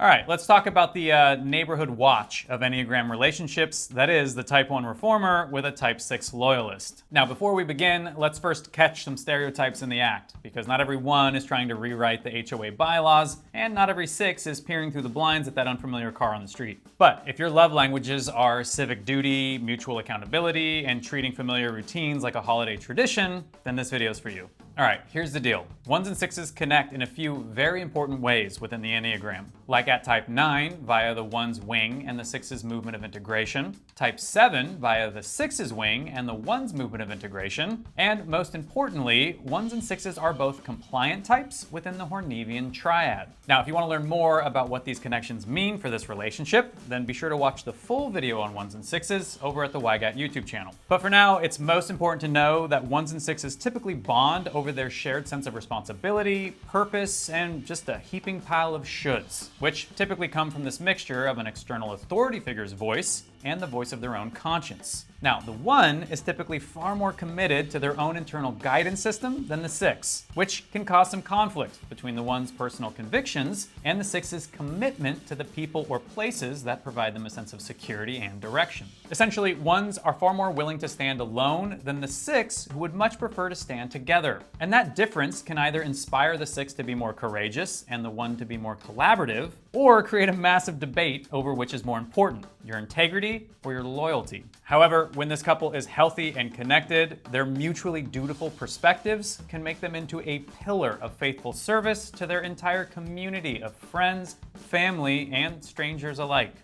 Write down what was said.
All right, let's talk about the neighborhood watch of Enneagram relationships. That is, the Type 1 reformer with a Type 6 loyalist. Now, before we begin, let's first catch some stereotypes in the act, because not every 1 is trying to rewrite the HOA bylaws, and not every 6 is peering through the blinds at that unfamiliar car on the street. But if your love languages are civic duty, mutual accountability, and treating familiar routines like a holiday tradition, then this video is for you. All right, here's the deal. 1s and 6s connect in a few very important ways within the Enneagram. Like at Type 9 via the 1's wing and the 6's movement of integration, Type 7 via the 6's wing and the 1's movement of integration, and most importantly, 1s and 6s are both compliant types within the Hornevian triad. Now, if you want to learn more about what these connections mean for this relationship, then be sure to watch the full video on 1s and 6s over at the YGAT YouTube channel. But for now, it's most important to know that 1s and 6s typically bond over their shared sense of responsibility, purpose, and just a heaping pile of shoulds, which typically come from this mixture of an external authority figure's voice and the voice of their own conscience. Now, the 1 is typically far more committed to their own internal guidance system than the 6, which can cause some conflict between the 1's personal convictions and the 6's commitment to the people or places that provide them a sense of security and direction. Essentially, 1s are far more willing to stand alone than the 6, who would much prefer to stand together. And that difference can either inspire the 6 to be more courageous and the 1 to be more collaborative, or create a massive debate over which is more important, your integrity or your loyalty. However, when this couple is healthy and connected, their mutually dutiful perspectives can make them into a pillar of faithful service to their entire community of friends, family, and strangers alike.